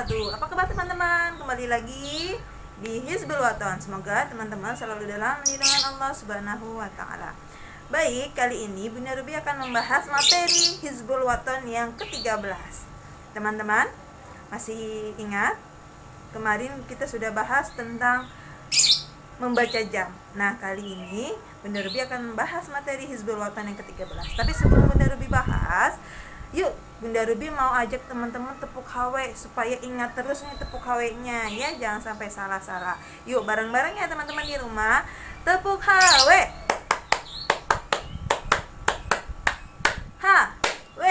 wabarakatuh. Apa kabar teman-teman? Kembali lagi di Hizbul Waton. Semoga teman-teman selalu dalam lindungan Allah Subhanahu wa taala. Baik, kali ini Bunda Ruby akan membahas materi Hizbul Waton yang ke-13. Teman-teman, masih ingat? Kemarin kita sudah bahas tentang membaca jam. Nah, kali ini Bunda Ruby akan membahas materi Hizbul Waton yang ke-13. Tapi sebelum Bunda Ruby bahas, yuk Bunda Ruby mau ajak teman-teman tepuk HW supaya ingat terus nih tepuk HW-nya ya, jangan sampai salah-salah. Yuk bareng-bareng ya teman-teman di rumah. Tepuk HW. HW.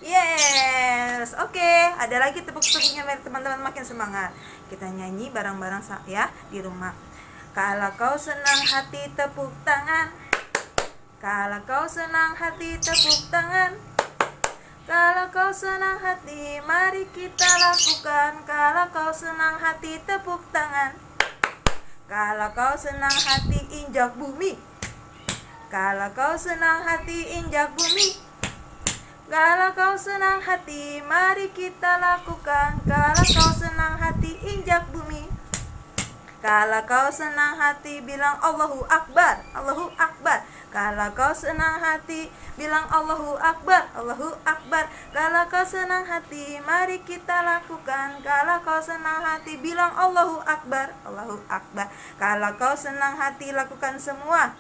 Yes. Oke, ada lagi tepuk-tepuknya biar teman-teman makin semangat. Kita nyanyi bareng-bareng ya di rumah. Kalau kau senang hati tepuk tangan. Kalau kau senang hati tepuk tangan. Kalau kau senang hati, mari kita lakukan. Kalau kau senang hati, tepuk tangan. Kalau kau senang hati, injak bumi. Kalau kau senang hati, injak bumi. Kalau kau senang hati, mari kita lakukan. Kalau kau senang hati, injak bumi. Kalau kau senang hati, bilang Allahu Akbar, Allahu Akbar. Kalau kau senang hati, bilang Allahu Akbar, Allahu Akbar. Kalau kau senang hati, mari kita lakukan. Kalau kau senang hati, bilang Allahu Akbar, Allahu Akbar. Kalau kau senang hati, lakukan semua.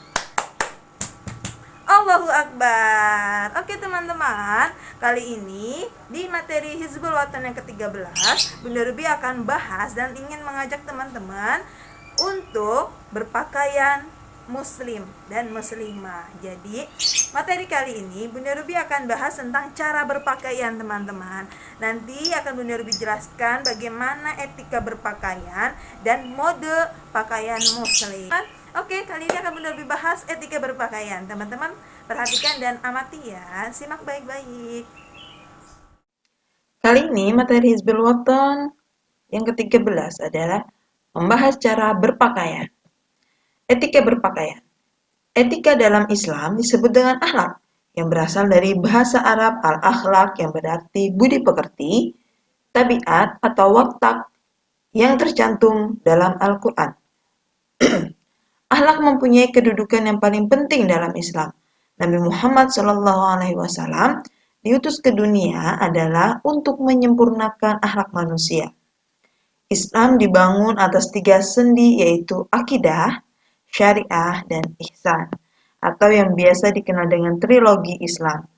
Allahu Akbar. Oke teman-teman, kali ini di materi Hizbul Waton yang ke-13, Bunda Ruby akan bahas dan ingin mengajak teman-teman untuk berpakaian muslim dan muslimah. Jadi materi kali ini Bunda Ruby akan bahas tentang cara berpakaian teman-teman. Nanti akan Bunda Ruby jelaskan bagaimana etika berpakaian dan mode pakaian muslim. Oke, kali ini akan Bunda Ruby bahas etika berpakaian. Teman-teman perhatikan dan amati ya, simak baik-baik. Kali ini materi Hizbul Waton yang ke-13 adalah membahas cara berpakaian. Etika berpakaian. Etika dalam Islam disebut dengan akhlak, yang berasal dari bahasa Arab al-akhlak yang berarti budi pekerti, tabiat atau watak yang tercantum dalam Al-Quran. Akhlak mempunyai kedudukan yang paling penting dalam Islam. Nabi Muhammad SAW diutus ke dunia adalah untuk menyempurnakan akhlak manusia. Islam dibangun atas 3 sendi yaitu akidah, syariah, dan ihsan, atau yang biasa dikenal dengan trilogi Islam.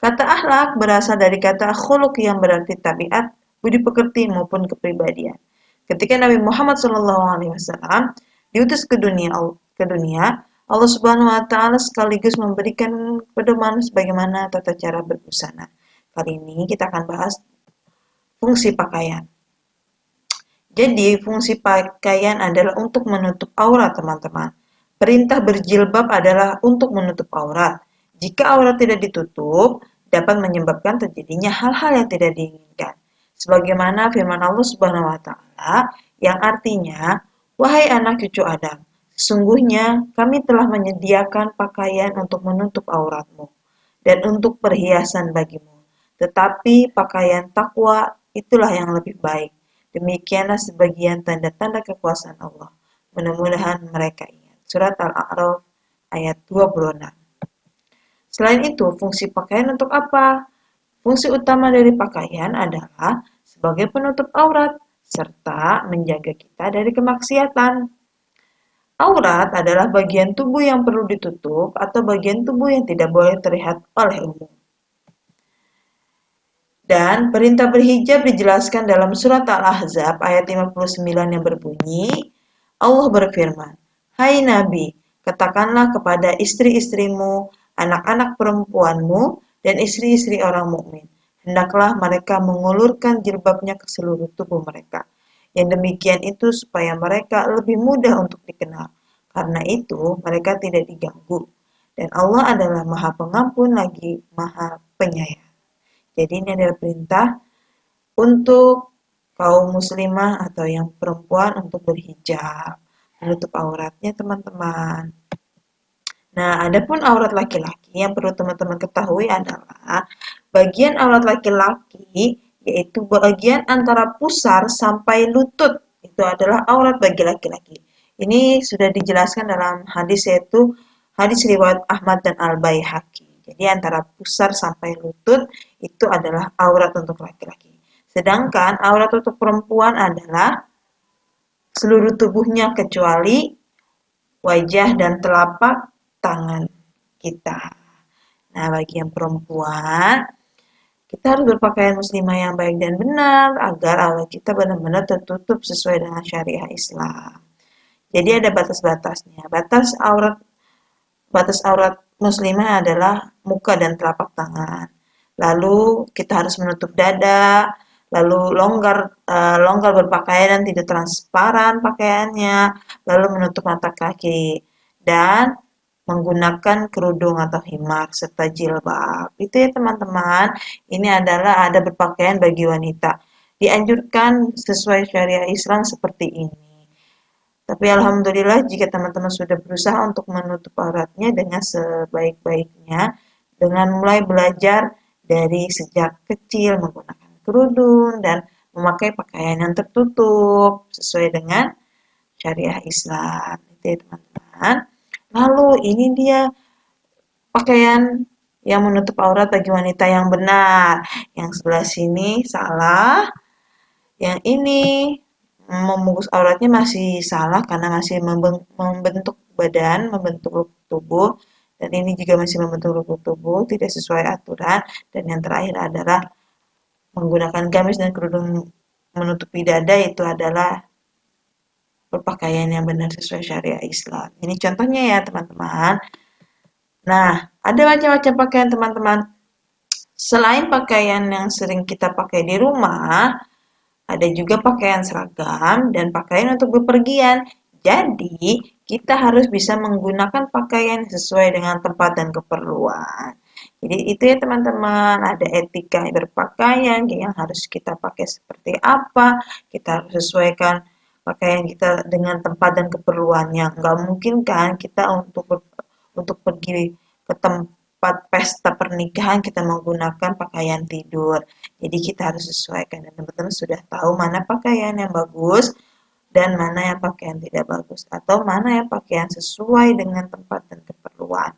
Kata akhlak berasal dari kata khuluq yang berarti tabiat, budi pekerti maupun kepribadian. Ketika Nabi Muhammad SAW diutus ke dunia, Allah Subhanahu wa taala sekaligus memberikan pedoman bagaimana tata cara berbusana. Kali ini kita akan bahas fungsi pakaian. Jadi, fungsi pakaian adalah untuk menutup aurat, teman-teman. Perintah berjilbab adalah untuk menutup aurat. Jika aurat tidak ditutup, dapat menyebabkan terjadinya hal-hal yang tidak diinginkan. Sebagaimana firman Allah Subhanahu wa taala yang artinya, "Wahai anak cucu Adam, sesungguhnya kami telah menyediakan pakaian untuk menutup auratmu dan untuk perhiasan bagimu. Tetapi pakaian takwa itulah yang lebih baik. Demikianlah sebagian tanda-tanda kekuasaan Allah. Mudah-mudahan mereka ingat." Surat Al-A'raf ayat 26. Selain itu, fungsi pakaian untuk apa? Fungsi utama dari pakaian adalah sebagai penutup aurat serta menjaga kita dari kemaksiatan. Aurat adalah bagian tubuh yang perlu ditutup atau bagian tubuh yang tidak boleh terlihat oleh umum. Dan perintah berhijab dijelaskan dalam surat Al-Ahzab ayat 59 yang berbunyi, Allah berfirman, "Hai Nabi, katakanlah kepada istri-istrimu, anak-anak perempuanmu, dan istri-istri orang mukmin, hendaklah mereka mengulurkan jilbabnya ke seluruh tubuh mereka. Yang demikian itu supaya mereka lebih mudah untuk dikenal. Karena itu mereka tidak diganggu. Dan Allah adalah Maha Pengampun lagi Maha Penyayang." Jadi ini adalah perintah untuk kaum muslimah atau yang perempuan untuk berhijab, menutup auratnya teman-teman. Nah, adapun aurat laki-laki yang perlu teman-teman ketahui adalah bagian aurat laki-laki yaitu bagian antara pusar sampai lutut. Itu adalah aurat bagi laki-laki. Ini sudah dijelaskan dalam hadis, yaitu hadis riwayat Ahmad dan Al-Baihaqi. Jadi antara pusar sampai lutut itu adalah aurat untuk laki-laki. Sedangkan aurat untuk perempuan adalah seluruh tubuhnya kecuali wajah dan telapak tangan kita. Nah, bagi yang perempuan, kita harus berpakaian muslimah yang baik dan benar agar aurat kita benar-benar tertutup sesuai dengan syariah Islam. Jadi ada batas-batasnya. Batas aurat muslimah adalah muka dan telapak tangan. Lalu kita harus menutup dada, lalu longgar berpakaian dan tidak transparan pakaiannya, lalu menutup mata kaki dan menggunakan kerudung atau himar serta jilbab. Itu ya teman-teman. Ini adalah ada berpakaian bagi wanita. Dianjurkan sesuai syariah Islam seperti ini. Tapi alhamdulillah jika teman-teman sudah berusaha untuk menutup auratnya dengan sebaik-baiknya, dengan mulai belajar dari sejak kecil menggunakan kerudung dan memakai pakaian yang tertutup sesuai dengan syariah Islam. Itu ya teman-teman. Lalu ini dia pakaian yang menutup aurat bagi wanita yang benar. Yang sebelah sini salah, yang ini membungkus auratnya masih salah karena masih membentuk badan, membentuk tubuh, dan ini juga masih membentuk tubuh, tidak sesuai aturan. Dan yang terakhir adalah menggunakan gamis dan kerudung menutupi dada, itu adalah berpakaian yang benar sesuai syariah Islam. Ini contohnya ya teman-teman. Nah, ada macam-macam pakaian teman-teman. Selain pakaian yang sering kita pakai di rumah, ada juga pakaian seragam dan pakaian untuk bepergian. Jadi, kita harus bisa menggunakan pakaian sesuai dengan tempat dan keperluan. Jadi, itu ya teman-teman, ada etika berpakaian yang harus kita pakai seperti apa. Kita harus sesuaikan pakaian kita dengan tempat dan keperluannya. Nggak mungkin kan kita untuk pergi ke tempat pesta pernikahan kita menggunakan pakaian tidur. Jadi kita harus sesuaikan dan teman-teman sudah tahu mana pakaian yang bagus dan mana yang pakaian tidak bagus atau mana yang pakaian sesuai dengan tempat dan keperluan.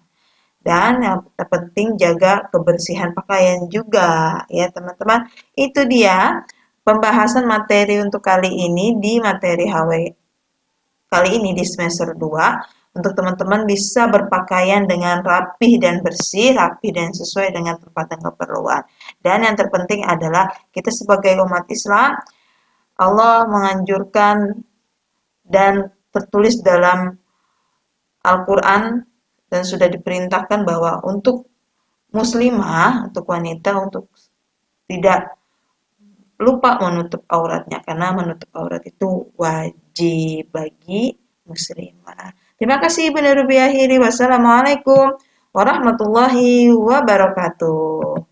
Dan yang terpenting jaga kebersihan pakaian juga ya teman-teman. Itu dia pembahasan materi untuk kali ini di materi HW kali ini di semester 2 untuk teman-teman bisa berpakaian dengan rapih dan bersih, rapih dan sesuai dengan tempat dan keperluan. Dan yang terpenting adalah kita sebagai umat Islam, Allah menganjurkan dan tertulis dalam Al-Quran dan sudah diperintahkan bahwa untuk muslimah, untuk wanita, untuk tidak lupa menutup auratnya karena menutup aurat itu wajib bagi muslimah. Terima kasih Ibnu Rubiahiri. Wassalamualaikum warahmatullahi wabarakatuh.